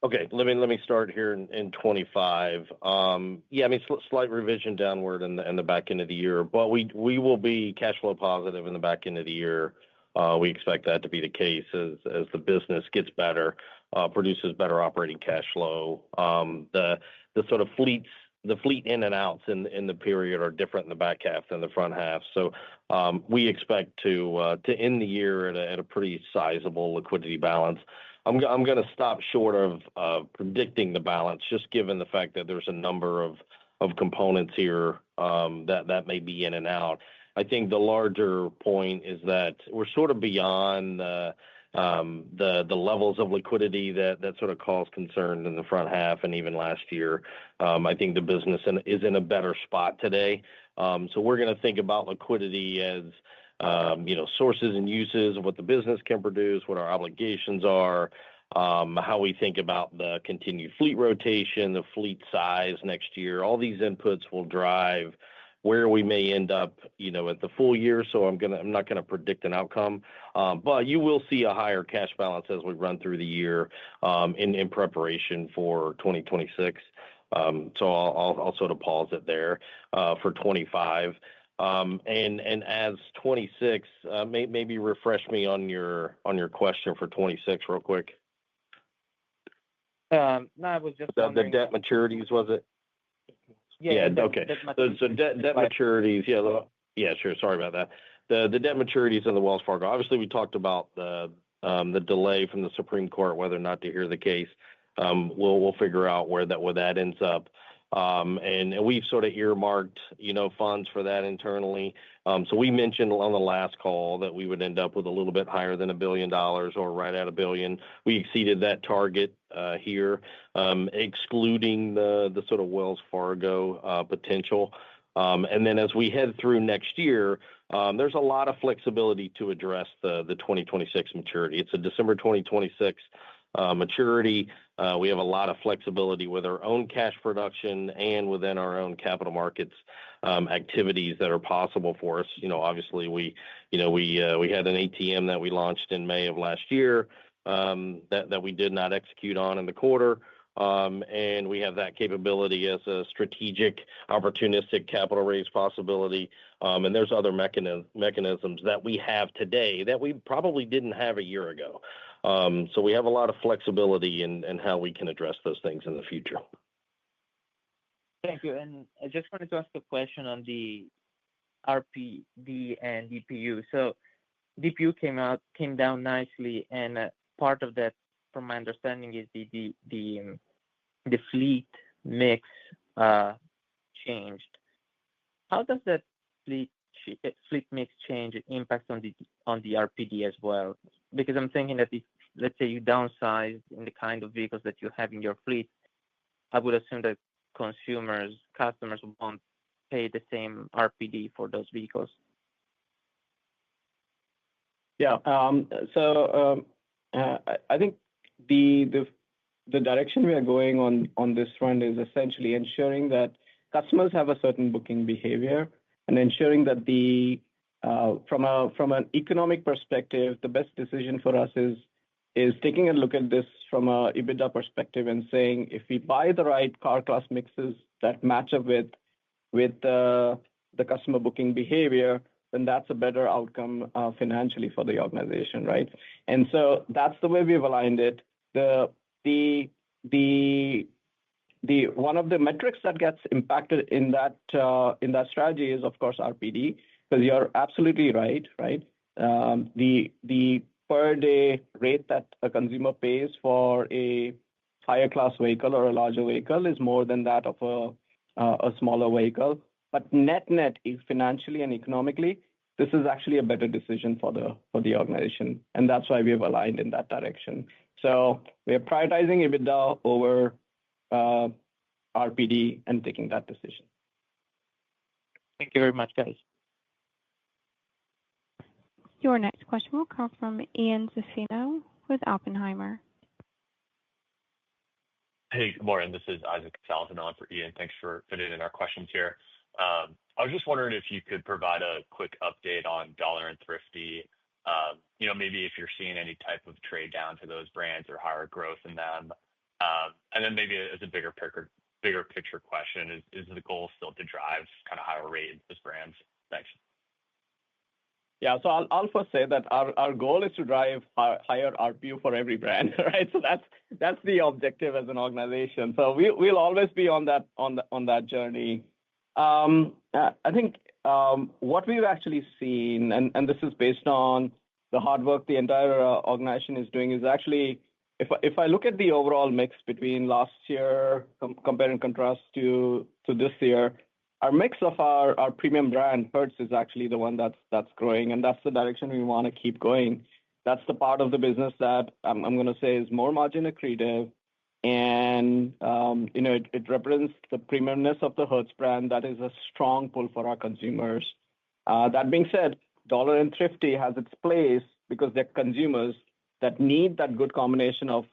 E: Okay, let me start here in 25. Slight revision downward in the back end of the year, but we will be cash flow positive in the back end of the year. We expect that to be the case as the business gets better, produces better operating cash flow. The sort of the fleet in and outs in the period are different in the back half than the front half. So we expect to end the year at a pretty sizable liquidity balance. I'm going to stop short of predicting the balance, just given the fact that there's a number of components here that may be in and out. I think the larger point is that we're sort of beyond the levels of liquidity that sort of caused concern in the front half and even last year. I think the business is in a better spot today. So we're going to think about liquidity as sources and uses of what the business can produce, what our obligations are, how we think about the continued fleet rotation, the fleet size next year. All these inputs will drive where we may end up, at the full year. So I'm not going to predict an outcome, but you will see a higher cash balance as we run through the year in preparation for 2026. So I'll sort of pause it there for 25. And as 26, maybe refresh me on your question for 26 real quick.
J: No, I was just
E: the debt maturities, was it? Yeah. Okay. So debt maturities. Yeah. Sure. Sorry about that. The debt maturities in the Wells Fargo. Obviously, we talked about the delay from the Supreme Court, whether or not to hear the case. We'll figure out where that ends up. And we've sort of earmarked, funds for that internally. So we mentioned on the last call that we would end up with a little bit higher than $1 billion or right at $1 billion. We exceeded that target here, excluding the sort of Wells Fargo potential. And then as we head through next year, there's a lot of flexibility to address the 2026 maturity. It's a December 2026 maturity. We have a lot of flexibility with our own cash production and within our own capital markets activities that are possible for us. Obviously, we had an ATM that we launched in May of last year that we did not execute on in the quarter. And we have that capability as a strategic, opportunistic capital raise possibility. And there's other mechanisms that we have today that we probably didn't have a year ago. So we have a lot of flexibility in how we can address those things in the future.
J: Thank you. And I just wanted to ask a question on the RPD and DPU. So DPU came down nicely, and part of that, from my understanding, is the fleet mix changed. How does that fleet mix change impact on the RPD as well? Because I'm thinking that if, let's say, you downsize in the kind of vehicles that you have in your fleet, I would assume that customers won't pay the same RPD for those vehicles.
D: Yeah. I think the direction we are going on this front is essentially ensuring that customers have a certain booking behavior and ensuring that from an economic perspective, the best decision for us is taking a look at this from a EBITDA perspective and saying, if we buy the right car class mixes that match up with the customer booking behavior, then that's a better outcome financially for the organization, right? And so that's the way we've aligned it. One of the metrics that gets impacted in that strategy is, of course, RPD, because you're absolutely right, right? The per day rate that a consumer pays for a higher class vehicle or a larger vehicle is more than that of a smaller vehicle. But net, financially and economically, this is actually a better decision for the organization. And that's why we have aligned in that direction. So we are prioritizing EBITDA over RPD and taking that decision.
J: Thank you very much, guys.
A: Your next question will come from Ian Zaffino with Oppenheimer.
K: Hey, good morning. This is Isaac Salvin on for Ian. Thanks for fitting in our questions here. I was just wondering if you could provide a quick update on Dollar and Thrifty, maybe if you're seeing any type of trade down to those brands or higher growth in them. And then maybe as a bigger picture question, is the goal still to drive kind of higher rate in those brands? Thanks.
D: Yeah, so I'll first say that our goal is to drive higher RPU for every brand, right? So that's the objective as an organization. So we'll always be on that journey. I think what we've actually seen, and this is based on the hard work the entire organization is doing, is actually, if I look at the overall mix between last year, compare and contrast to this year, our mix of our premium brand, Hertz, is actually the one that's growing, and that's the direction we want to keep going. That's the part of the business that I'm going to say is more margin accretive, and it represents the premiumness of the Hertz brand that is a strong pull for our consumers. That being said, Dollar and Thrifty has its place because they're consumers that need that good combination of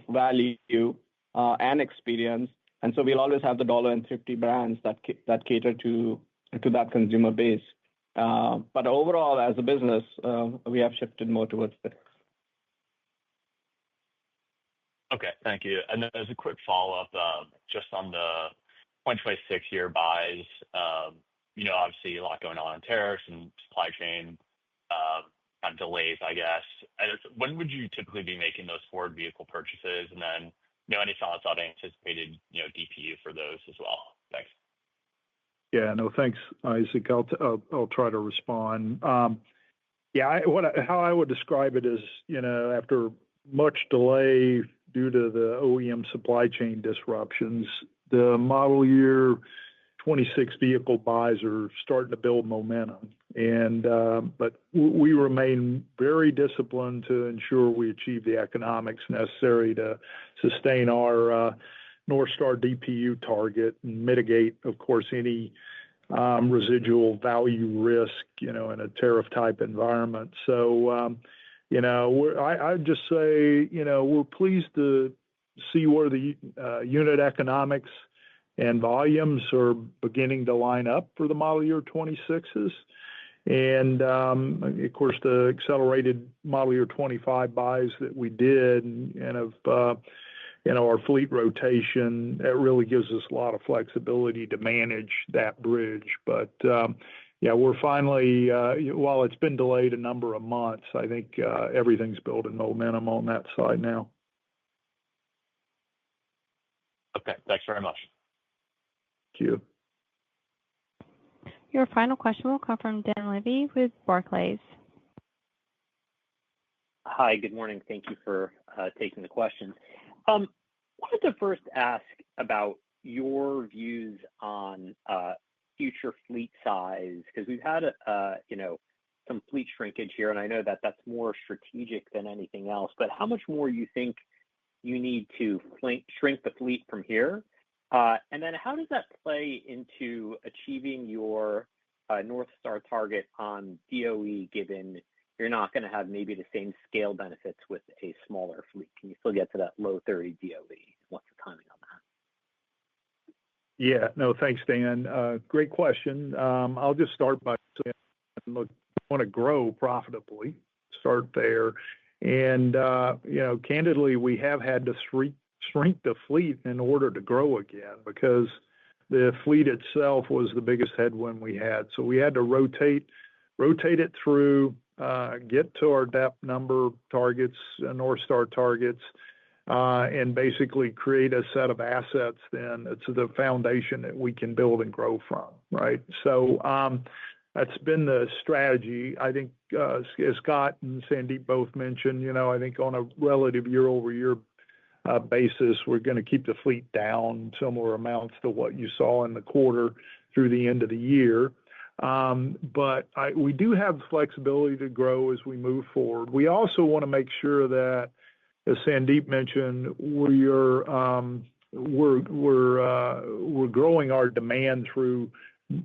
D: value and experience. And so we'll always have the Dollar and Thrifty brands that cater to that consumer base. But overall, as a business, we have shifted more towards this.
K: Okay, thank you. And then as a quick follow-up, just on the 2026 year buys, obviously a lot going on in tariffs and supply chain kind of delays, I guess. When would you typically be making those Ford vehicle purchases? And then any thoughts on anticipated DPU for those as well? Thanks.
C: Yeah, no, thanks, Isaac. I'll try to respond. Yeah, how I would describe it is, after much delay due to the OEM supply chain disruptions, the model year 26 vehicle buys are starting to build momentum. But we remain very disciplined to ensure we achieve the economics necessary to sustain our North Star DPU target and mitigate, of course, any residual value risk, in a tariff type environment. So, I'd just say, we're pleased to see where the unit economics and volumes are beginning to line up for the model year 26s. And of course, the accelerated model year 25 buys that we did and of our fleet rotation, that really gives us a lot of flexibility to manage that bridge. But yeah, we're finally, while it's been delayed a number of months, I think everything's building momentum on that side now.
K: Okay, thanks very much.
C: Thank you.
A: Your final question will come from Dan Levy with Barclays.
L: Hi, good morning. Thank you for taking the questions. Wanted to first ask about your views on future fleet size, because we've had some fleet shrinkage here, and I know that that's more strategic than anything else. But how much more you think you need to shrink the fleet from here? And then how does that play into achieving your North Star target on DOE, given you're not going to have maybe the same scale benefits with a smaller fleet? Can you still get to that low 30 DOE? What's the timing on that?
C: Yeah, no, thanks, Dan. Great question. I'll just start by saying, look, we want to grow profitably, start there. And, candidly, we have had to shrink the fleet in order to grow again because the fleet itself was the biggest headwind we had. So we had to rotate it through, get to our depth number targets, North Star targets, and basically create a set of assets then it's the foundation that we can build and grow from, right? So that's been the strategy. I think as Scott and Sandeep both mentioned, I think on a relative year-over-year basis, we're going to keep the fleet down similar amounts to what you saw in the quarter through the end of the year. But we do have flexibility to grow as we move forward. We also want to make sure that, as Sandeep mentioned, we're growing our demand through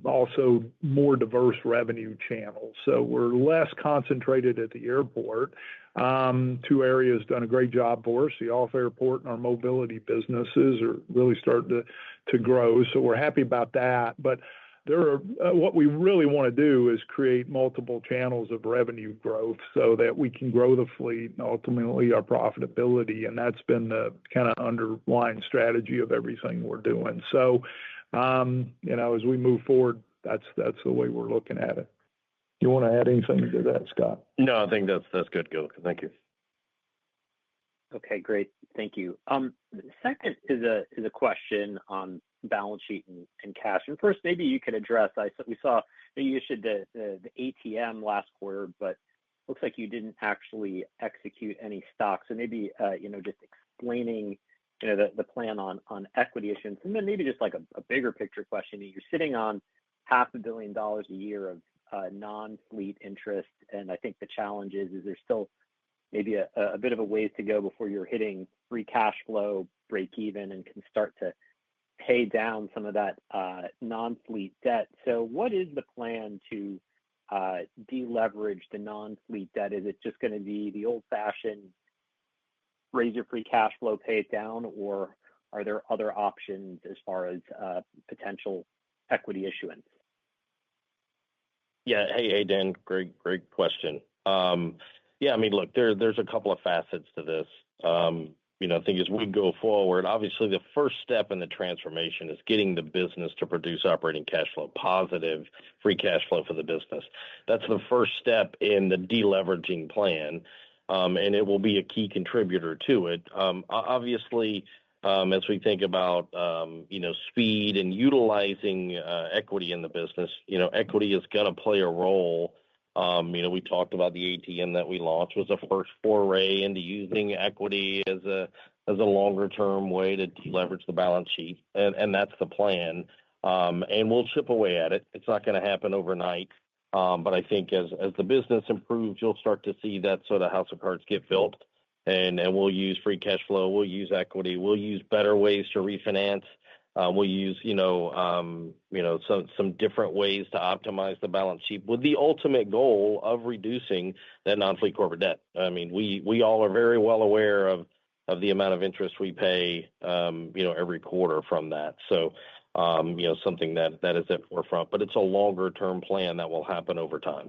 C: also more diverse revenue channels. So we're less concentrated at the airport. Two areas done a great job for us. The off-airport and our mobility businesses are really starting to grow. So we're happy about that. But what we really want to do is create multiple channels of revenue growth so that we can grow the fleet and ultimately our profitability. And that's been the kind of underlying strategy of everything we're doing. So, as we move forward, that's the way we're looking at it. You want to add anything to that, Scott?
E: No, I think that's good, Gil. Thank you.
L: Okay, great. Thank you. Second is a question on balance sheet and cash. And first, maybe you could address. We saw that you issued the ATM last quarter, but looks like you didn't actually execute any stock. So maybe just explaining the plan on equity issuance, and then maybe just like a bigger picture question. You're sitting on $500 million a year of non-fleet interest, and I think the challenge is there's still maybe a bit of a ways to go before you're hitting free cash flow break even and can start to pay down some of that non-fleet debt. So what is the plan to deleverage the non-fleet debt? Is it just going to be the old-fashioned raise your free cash flow, pay it down, or are there other options as far as potential equity issuance?
E: Yeah. Hey, Dan, great question. Yeah, I mean, look, there's a couple of facets to this. I think as we go forward, obviously the first step in the transformation is getting the business to produce operating cash flow, positive free cash flow for the business. That's the first step in the deleveraging plan, and it will be a key contributor to it. Obviously, as we think about speed and utilizing equity in the business, equity is going to play a role. We talked about the ATM that we launched was the first foray into using equity as a longer term way to deleverage the balance sheet, and that's the plan. And we'll chip away at it. It's not going to happen overnight, but I think as the business improves, you'll start to see that sort of house of cards get built, and we'll use free cash flow, we'll use equity, we'll use better ways to refinance. We'll use, some different ways to optimize the balance sheet with the ultimate goal of reducing that non-fleet corporate debt. I mean, we all are very well aware of the amount of interest we pay, every quarter from that. So, something that is at forefront, but it's a longer term plan that will happen over time.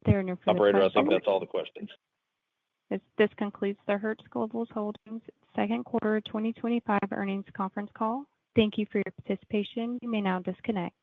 A: There are no further
E: Operator,
A: questions.
E: I think that's all the questions.
A: This concludes the Hertz Global Holdings second quarter 2025 earnings conference call. Thank you for your participation. You may now disconnect.